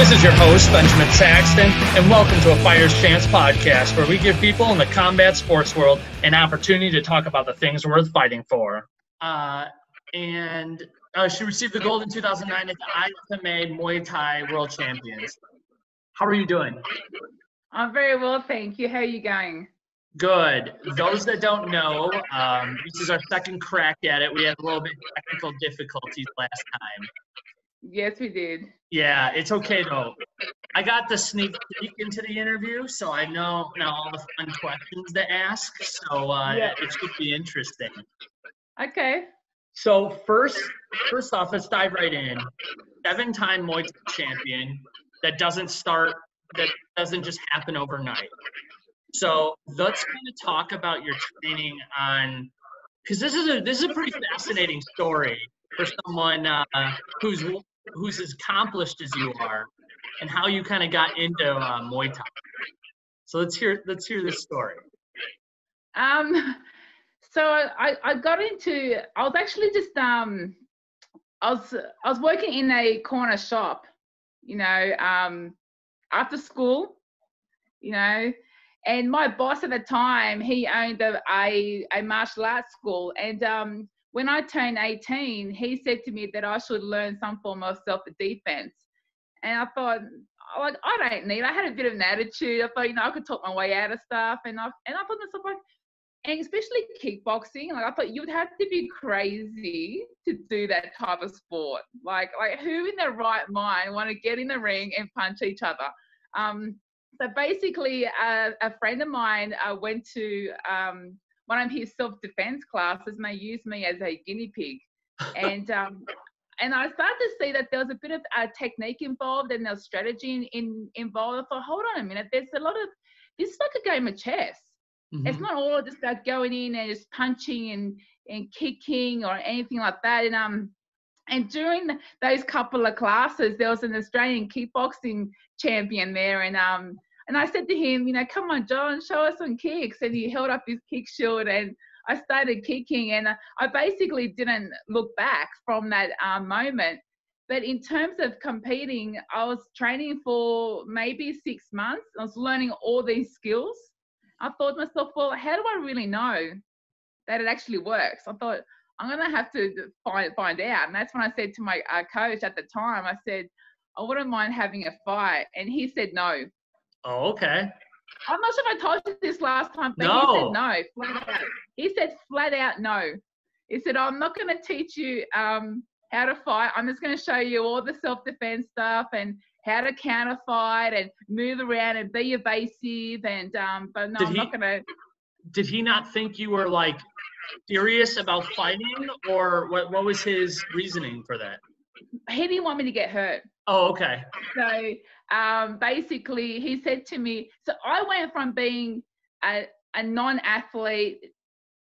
This is your host, Benjamin Saxton, and welcome to a Fighter's Chance podcast, where we give people in the combat sports world an opportunity to talk about the things worth fighting for. She received the gold in 2009 at the IFMA Muay Thai World Champions. How are you doing? I'm very well, thank you. How are you going? Good. Those that don't know, this is our second crack at it. We had a little bit of technical difficulties last time. Yes, we did. Yeah, it's okay though. I got the sneak peek into the interview, so I know now all the fun questions to ask. So It should be interesting. Okay. So first off, let's dive right in. 7-time Muay Thai champion. That doesn't just happen overnight. So let's kind of talk about your training on, because this is a pretty fascinating story for someone who's as accomplished as you are, and how you kind of got into Muay Thai. So let's hear this story. So I got into. I was actually just I was working in a corner shop, after school, and my boss at the time, he owned a martial arts school, and when I turned 18, he said to me that I should learn some form of self-defense. And I thought, I had a bit of an attitude. I thought, I could talk my way out of stuff. And I thought to myself, and especially kickboxing, I thought you would have to be crazy to do that type of sport. Like who in their right mind want to get in the ring and punch each other? So basically, a friend of mine went to one of his self-defense classes, and they used me as a guinea pig. And I started to see that there was a bit of technique involved, and there was strategy involved. I thought, hold on a minute, this is like a game of chess. Mm-hmm. It's not all just about going in and just punching and kicking or anything like that. And during those couple of classes, there was an Australian kickboxing champion there, and I said to him, come on, John, show us some kicks. And he held up his kick shield, and I started kicking, and I basically didn't look back from that moment. But in terms of competing, I was training for maybe 6 months. I was learning all these skills. I thought to myself, well, how do I really know that it actually works? I thought, I'm going to have to find out. And that's when I said to my coach at the time, I said, I wouldn't mind having a fight. And he said no. Oh, okay. I'm not sure if I told you this last time, but no. He said no, flat out. He said flat out no. He said, I'm not going to teach you how to fight. I'm just going to show you all the self-defense stuff and how to counter fight and move around and be evasive. And but no, I'm not going to. Did he not think you were serious about fighting, or what was his reasoning for that? He didn't want me to get hurt. Oh, okay. So basically, he said to me, so I went from being a non-athlete,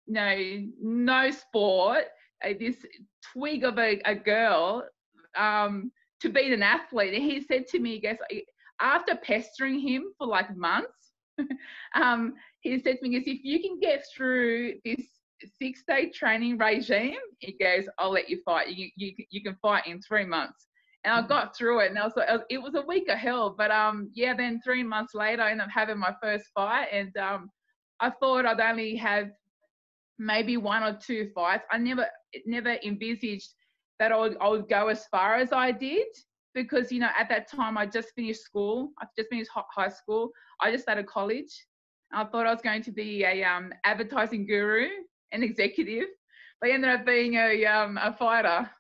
no sport, this twig of a girl, to being an athlete. And he said to me, after pestering him for months, he said to me, if you can get through this 6-day training regime, he goes, I'll let you fight. You can fight in 3 months. And I got through it, and it was a week of hell. But then 3 months later, I ended up having my first fight, and I thought I'd only have maybe 1 or 2 fights. I never envisaged that I would go as far as I did, because at that time I just finished school. I just finished high school. I just started college. I thought I was going to be a advertising guru, an executive, but I ended up being a fighter.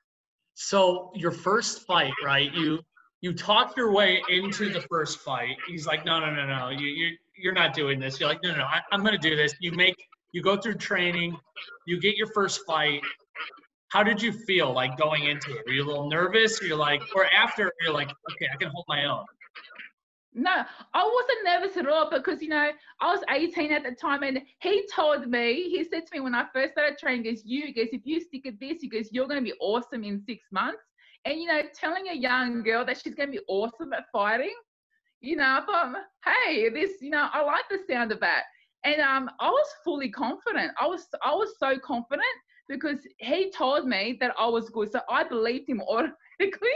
So your first fight, right? You talked your way into the first fight. He's like, no, you're not doing this. You're like, no, I'm going to do this. You go through training, you get your first fight. How did you feel going into it? Were you a little nervous? Or after you're like, okay, I can hold my own? No, I wasn't nervous at all, because, I was 18 at the time, and he told me, he said to me when I first started training, if you stick at this, you're going to be awesome in 6 months. And, telling a young girl that she's going to be awesome at fighting, I thought, hey, I like the sound of that. And I was fully confident. I was so confident, because he told me that I was good. So I believed him automatically.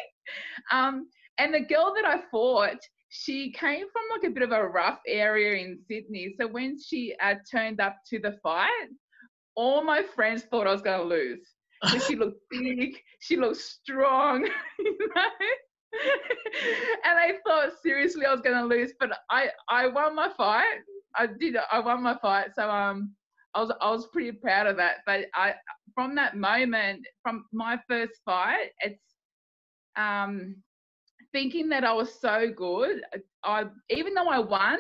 And the girl that I fought, she came from like a bit of a rough area in Sydney. So when she turned up to the fight, all my friends thought I was going to lose. So she looked big, she looked strong, you know. And I thought seriously I was going to lose, but I won my fight. I won my fight. So I was pretty proud of that. But from that moment, from my first fight, it's thinking that I was so good. Even though I won,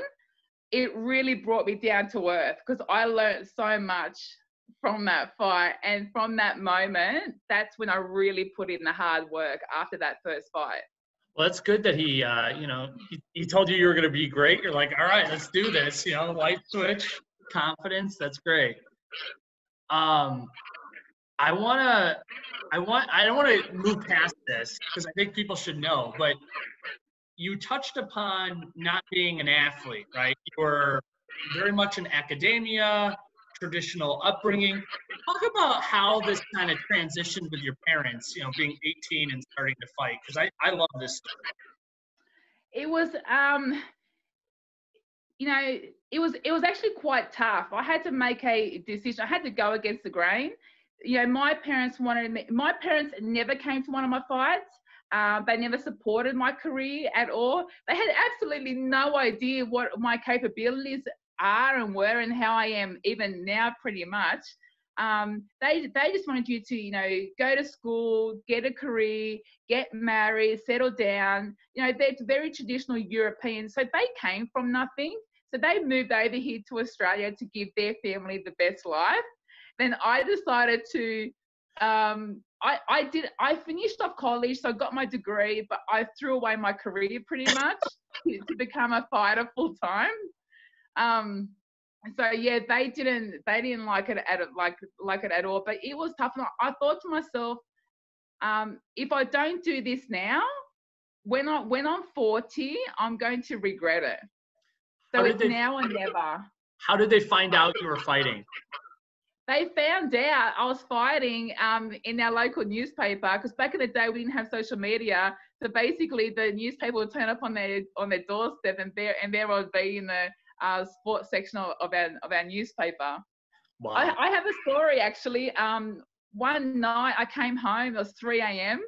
it really brought me down to earth because I learned so much from that fight. And from that moment, that's when I really put in the hard work after that first fight. Well, that's good that he, he told you were going to be great. You're like, all right, let's do this. Light switch, confidence. That's great. I don't want to move past this because I think people should know, but you touched upon not being an athlete, right? You were very much in academia, traditional upbringing. Talk about how this kind of transitioned with your parents, being 18 and starting to fight, because I love this story. It was, it was actually quite tough. I had to make a decision. I had to go against the grain. My parents never came to one of my fights. They never supported my career at all. They had absolutely no idea what my capabilities are and were and how I am even now pretty much. They just wanted you to, go to school, get a career, get married, settle down. They're very traditional Europeans. So they came from nothing. So they moved over here to Australia to give their family the best life. Then I decided to, I finished off college, so I got my degree, but I threw away my career pretty much to become a fighter full time. So yeah, they didn't like it at all, but it was tough. And I thought to myself, if I don't do this now, when I'm 40, I'm going to regret it. So it's now or never. How did they find out you were fighting? They found out I was fighting in our local newspaper, because back in the day we didn't have social media. So basically, the newspaper would turn up on their doorstep, and there I would be in the sports section of our newspaper. Wow. I have a story actually. One night I came home. It was 3 a.m.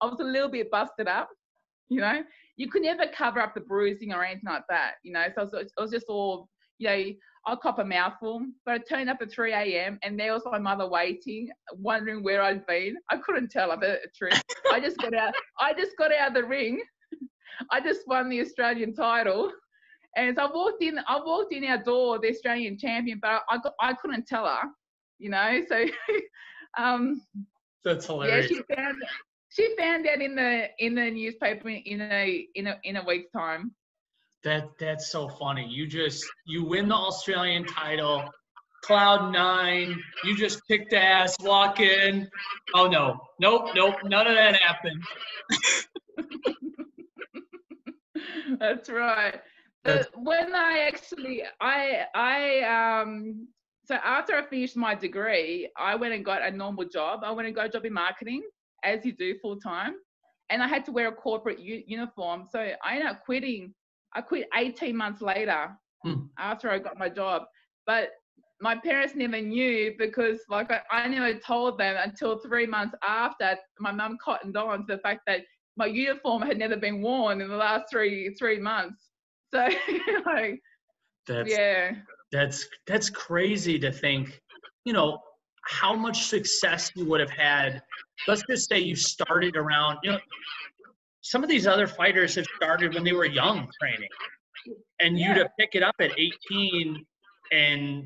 I was a little bit busted up. You could never cover up the bruising or anything like that. So it was just all, I'll cop a mouthful. But I turned up at 3 a.m. and there was my mother waiting, wondering where I'd been. I couldn't tell her the truth. I just got out of the ring. I just won the Australian title. And so I walked in our door, the Australian champion, but I couldn't tell her, so that's hilarious. Yeah, she found out in the newspaper in a week's time. That's so funny. You win the Australian title, cloud nine, you just kicked ass, walk in. Oh no, nope, none of that happened. That's right. But when so after I finished my degree, I went and got a normal job. I went and got a job in marketing, as you do full time, and I had to wear a corporate uniform. So I ended up quitting. I quit 18 months later after I got my job. But my parents never knew, because I never told them until 3 months after my mum cottoned on to the fact that my uniform had never been worn in the last three months. So that's crazy to think, how much success you would have had. Let's just say you started around, some of these other fighters have started when they were young training, and you to pick it up at 18 and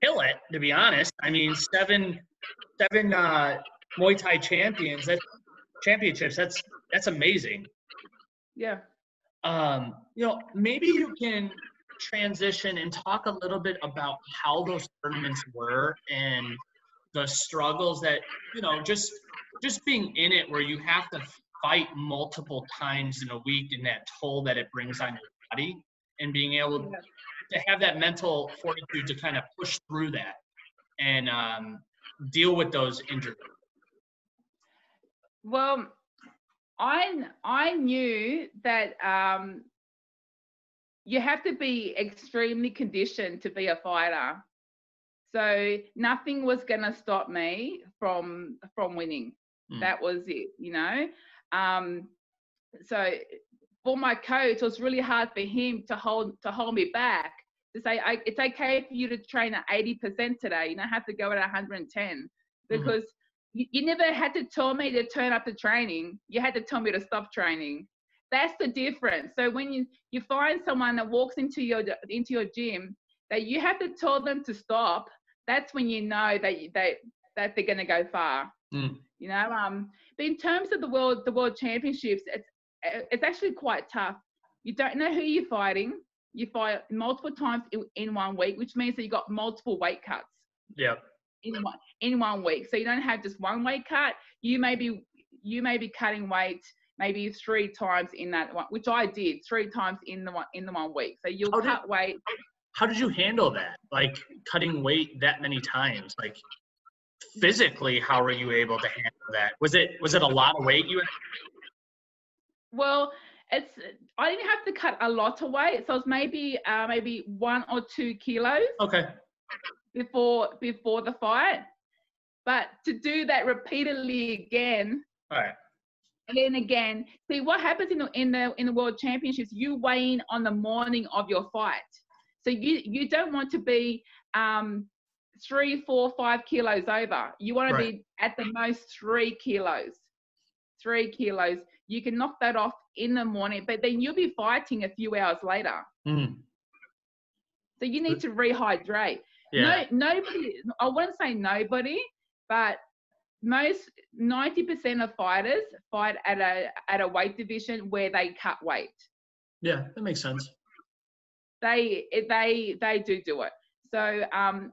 kill it, to be honest. I mean, seven Muay Thai championships, that's amazing. Yeah. Maybe you can transition and talk a little bit about how those tournaments were and the struggles that, just being in it, where you have to fight multiple times in a week, and that toll that it brings on your body, and being able to have that mental fortitude to kind of push through that and deal with those injuries. Well, I knew that you have to be extremely conditioned to be a fighter. So nothing was going to stop me from winning. That was it, you know. So for my coach, it was really hard for him to hold me back, to say, it's okay for you to train at 80% today. You don't have to go at 110, because you never had to tell me to turn up to training. You had to tell me to stop training. That's the difference. So when you find someone that walks into your gym that you have to tell them to stop, that's when you know that they're going to go far. You know, but in terms of the world championships, it's actually quite tough. You don't know who you're fighting. You fight multiple times in 1 week, which means that you got multiple weight cuts. Yep. In 1 week, so you don't have just one weight cut. You may be cutting weight maybe 3 times in that one, which I did 3 times in the 1 week. So you'll cut weight. How did you handle that? Like cutting weight that many times? Like physically, how were you able to handle that? Was it a lot of weight you had? Well, I didn't have to cut a lot of weight, so it was maybe 1 or 2 kilos. Okay. Before the fight, but to do that repeatedly again. All right. And then again, see what happens in the world championships. You weigh in on the morning of your fight, so you don't want to be 3, 4, 5 kilos over. You want to be at the most 3 kilos. 3 kilos. You can knock that off in the morning, but then you'll be fighting a few hours later. So you need to rehydrate. Yeah. Nobody, I wouldn't say nobody, but most 90% of fighters fight at a weight division where they cut weight. Yeah, that makes sense. They do it. So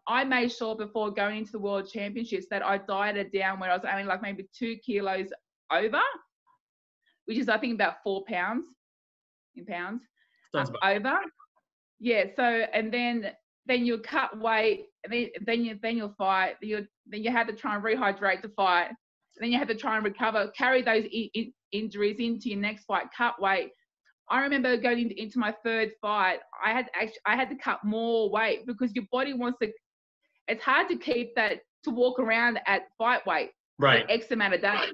I made sure before going into the world championships that I dieted down where I was only like maybe 2 kilos over, which is I think about 4 pounds in pounds over. Yeah. So and then you cut weight, and then you'll fight. Then you have to try and rehydrate to fight. Then you have to try and recover, carry those injuries into your next fight, cut weight. I remember going into my 3rd fight, I had to cut more weight because your body wants to. It's hard to keep that, to walk around at fight weight for X amount of days.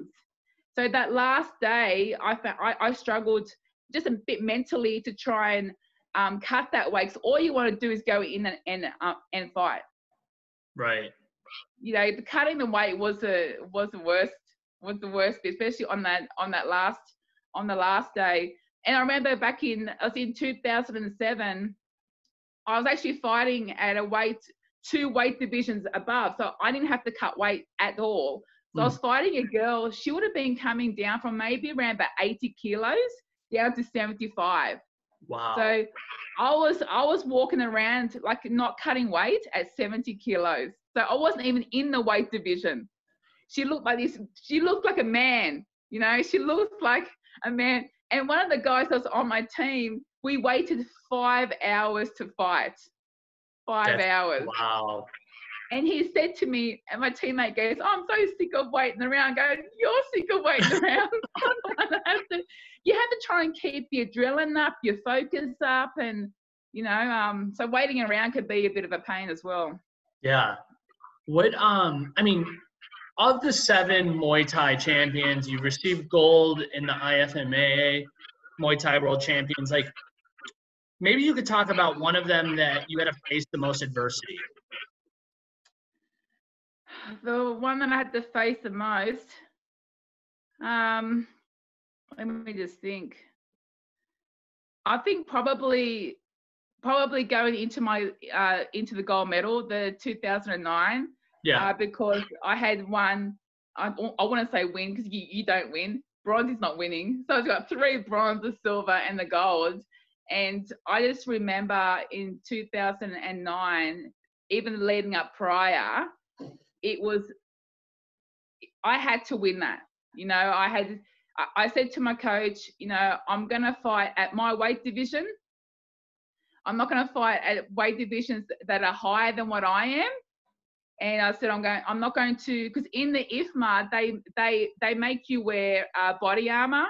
So that last day, I struggled just a bit mentally to try and cut that weight. Because all you want to do is go in and fight. Right. You know, the cutting the weight was the worst bit, especially on the last day. And I remember I was in 2007. I was actually fighting at a 2 weight divisions above, so I didn't have to cut weight at all. So I was fighting a girl. She would have been coming down from maybe around about 80 kilos down to 75. Wow. So I was walking around like not cutting weight at 70 kilos. So I wasn't even in the weight division. She looked like this. She looked like a man, you know, she looked like a man. And one of the guys that was on my team, we waited 5 hours to fight. 5 hours. Wow. And he said to me, and my teammate goes, "Oh, I'm so sick of waiting around." Going, "You're sick of waiting around." You have to try and keep your adrenaline up, your focus up, and you know, so waiting around could be a bit of a pain as well. Yeah. What I mean, of the 7 Muay Thai champions, you've received gold in the IFMA Muay Thai World Champions. Like, maybe you could talk about one of them that you had to face the most adversity. The one that I had to face the most, let me just think. I think probably going into into the gold medal, the 2009. Yeah. Because I had won. I want to say win because you don't win. Bronze is not winning. So I've got 3 bronze, a silver, and the gold. And I just remember in 2009, even leading up prior, I had to win that. You know, I said to my coach, you know, I'm going to fight at my weight division. I'm not going to fight at weight divisions that are higher than what I am. And I said, I'm not going to, because in the IFMA, they make you wear body armor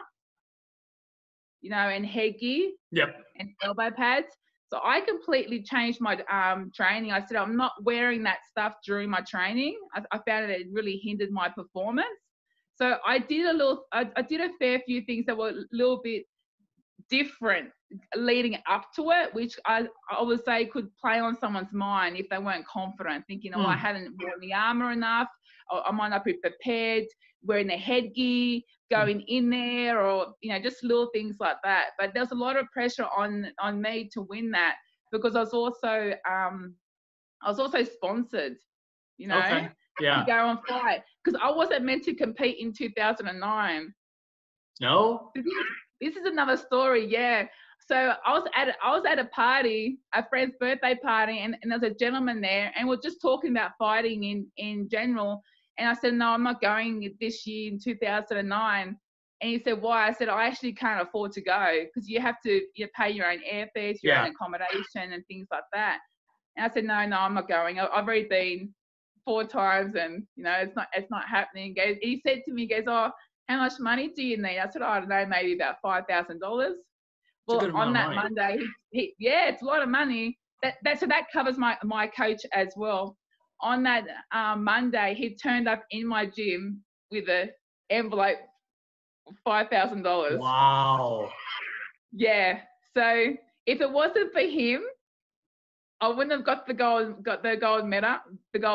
and headgear. Yep. And elbow pads. So I completely changed my training. I said, I'm not wearing that stuff during my training. I found it really hindered my performance. So I did a fair few things that were a little bit different leading up to it, which I would say could play on someone's mind if they weren't confident, thinking, I hadn't worn the armor enough, or I might not be prepared, wearing the headgear, going in there, or just little things like that. But there's a lot of pressure on me to win that, because I was also sponsored, Okay. Yeah. to go and fight, because I wasn't meant to compete in 2009. No. This is another story. Yeah. So I was at a party, a friend's birthday party, and there's a gentleman there, and we're just talking about fighting in general. And I said, no, I'm not going this year in 2009. And he said, why? I said, I actually can't afford to go, because you have to pay your own airfares, your own accommodation, and things like that. And I said, no, I'm not going. I've already been 4 times, and it's not happening. He said to me, he goes, oh, how much money do you need? I said, I don't know, maybe about $5,000. Well, on that Monday, it's a lot of money. That covers my coach as well. On that Monday, he turned up in my gym with an envelope of $5,000. Wow. Yeah. So if it wasn't for him, I wouldn't have got the gold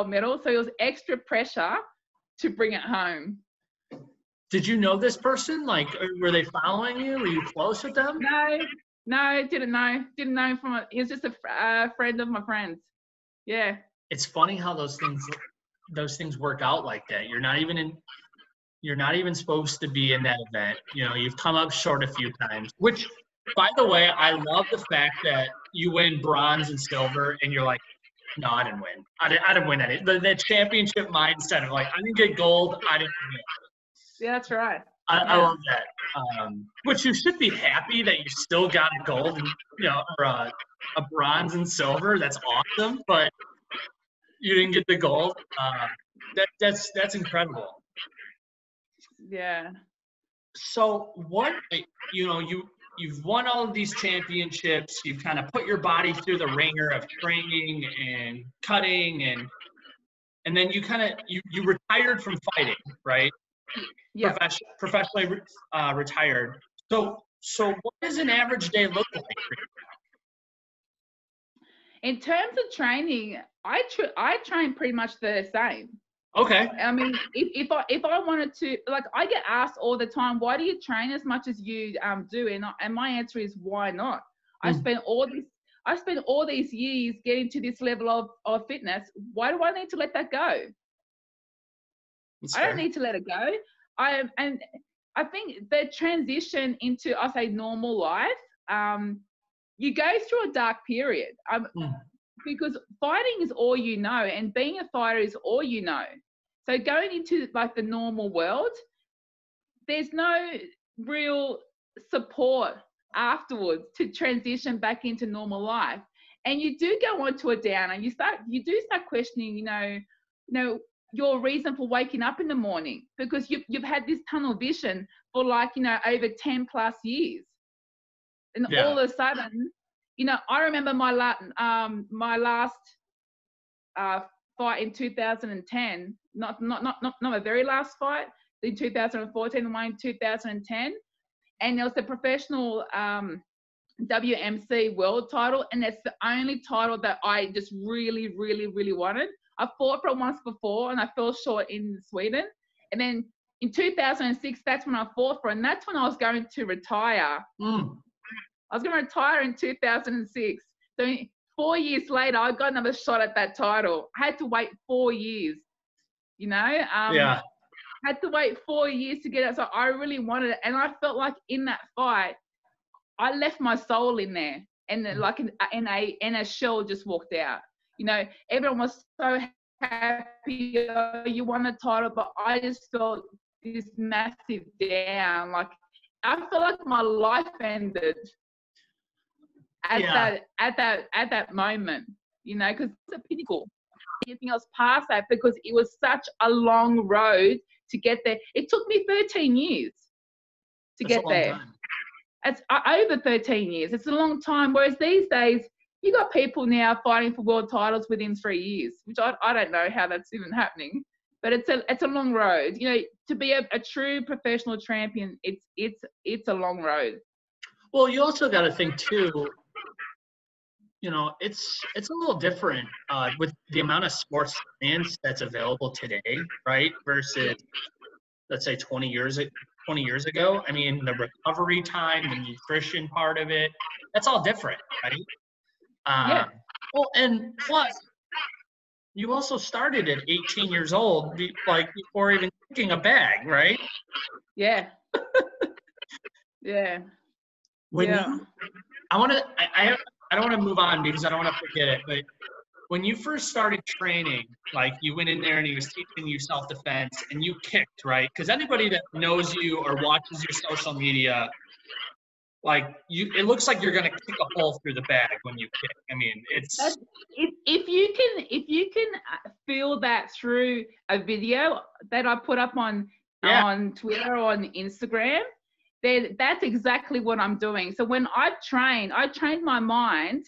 medal. So it was extra pressure to bring it home. Did you know this person? Like, were they following you? Were you close with them? No, didn't know him from he was just a friend of my friends. Yeah. It's funny how those things work out like that. You're not even supposed to be in that event. You've come up short a few times, which, by the way, I love the fact that you win bronze and silver and you're like, no, I didn't win. I didn't win any. The championship mindset of like, I didn't get gold. I didn't win. Yeah, that's right. I love that. Which you should be happy that you still got a gold and, or a bronze and silver. That's awesome. But you didn't get the gold. That's incredible. Yeah. So what, you've won all of these championships. You've kind of put your body through the ringer of training and cutting, and then you retired from fighting, right? Yeah. Professionally retired. So what does an average day look like for you? In terms of training, I train pretty much the same. Okay. I mean, if I wanted to, like, I get asked all the time, why do you train as much as you do? And my answer is, why not? I spent all these years getting to this level of fitness. Why do I need to let that go? I don't need to let it go. And I think the transition into, I say, normal life, you go through a dark period. Because fighting is all you know, and being a fighter is all you know. So going into like the normal world, there's no real support afterwards to transition back into normal life. And you do go onto a downer. You do start questioning, your reason for waking up in the morning, because you've had this tunnel vision for over 10 plus years. And all of a sudden, I remember my last fight in 2010, not my very last fight, in 2014, the one in 2010. And it was the professional WMC world title. And that's the only title that I just really, really, really wanted. I fought for it once before and I fell short in Sweden. And then in 2006, that's when I fought for it. And that's when I was going to retire. I was going to retire in 2006. So 4 years later, I got another shot at that title. I had to wait 4 years, I had to wait 4 years to get it. So I really wanted it. And I felt like in that fight, I left my soul in there. And then like in a shell just walked out. Everyone was so happy, you won the title, but I just felt this massive down. Like I felt like my life ended at that moment, because it's a pinnacle. Anything else past that, because it was such a long road to get there. It took me 13 years to get there. It's over 13 years. It's a long time. Whereas these days, you got people now fighting for world titles within 3 years, which I don't know how that's even happening. But it's a long road. You know, to be a true professional champion, it's a long road. Well, you also got to think too. You know, it's a little different with the amount of sports science that's available today, right? Versus, let's say, 20 years ago. I mean, the recovery time, the nutrition part of it, that's all different, right? Yeah. Well, and plus, you also started at 18 years old, like before even kicking a bag, right? Yeah. Yeah. When yeah. you, I don't want to move on because I don't want to forget it, but when you first started training, like you went in there and he was teaching you self-defense and you kicked, right? Because anybody that knows you or watches your social media, like it looks like you're gonna kick a hole through the bag when you kick. I mean, it's if you can feel that through a video that I put up on Twitter or on Instagram, then that's exactly what I'm doing. So when I trained my mind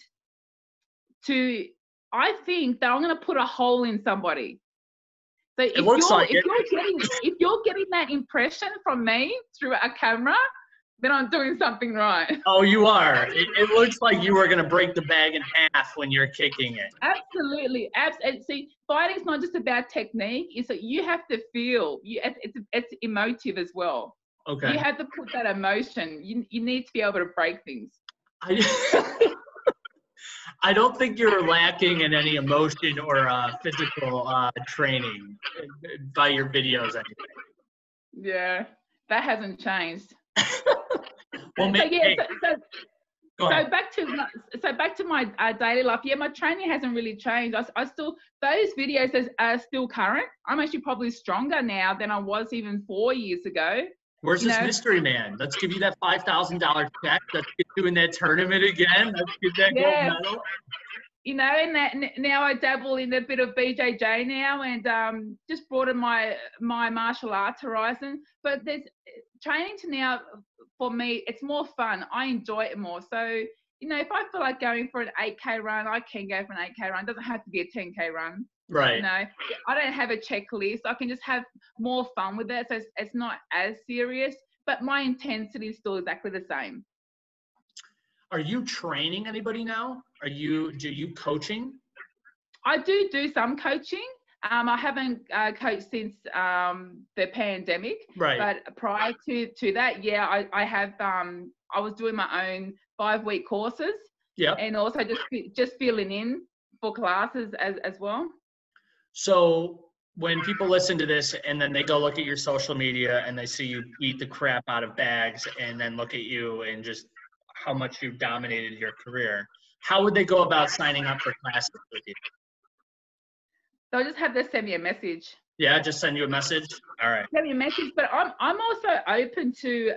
to, I think that I'm going to put a hole in somebody. So if you're getting that impression from me through a camera, then I'm doing something right. Oh, you are. It looks like you were going to break the bag in half when you're kicking it. Absolutely. See, fighting's not just about technique. It's that you have to feel. It's emotive as well. Okay. You have to put that emotion. You need to be able to break things. I don't think you're lacking in any emotion or physical training by your videos anyway. Yeah, that hasn't changed. Well, so back to my daily life. Yeah, my training hasn't really changed. I still, those videos are still current. I'm actually probably stronger now than I was even 4 years ago. Where's this mystery man? Let's give you that $5,000 check. Let's get you in that tournament again. Let's get that gold medal. You know, and that now I dabble in a bit of BJJ now, and just broaden my martial arts horizon. But there's training to now, for me, it's more fun. I enjoy it more. So, you know, if I feel like going for an 8K run, I can go for an 8K run. It doesn't have to be a 10K run. Right. You know, I don't have a checklist. I can just have more fun with it. So it's not as serious, but my intensity is still exactly the same. Are you training anybody now? Do you coaching? I do some coaching. I haven't coached since the pandemic. Right. But prior to that, yeah, I have. I was doing my own 5-week courses. Yeah. And also just filling in for classes as well. So when people listen to this and then they go look at your social media and they see you beat the crap out of bags and then look at you and just how much you've dominated your career, how would they go about signing up for classes with you? They'll just have to send me a message. Yeah, just send you a message. All right. Send me a message, but I'm also open to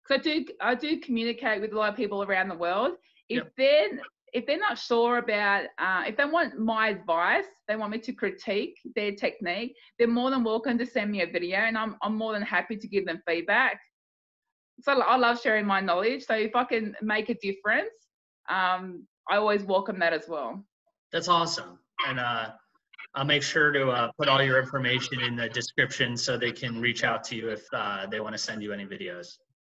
because I do communicate with a lot of people around the world. If they're not sure about, if they want my advice, they want me to critique their technique, they're more than welcome to send me a video, and I'm more than happy to give them feedback. So I love sharing my knowledge. So if I can make a difference, I always welcome that as well. That's awesome. And I'll make sure to put all your information in the description so they can reach out to you if they want to send you any videos.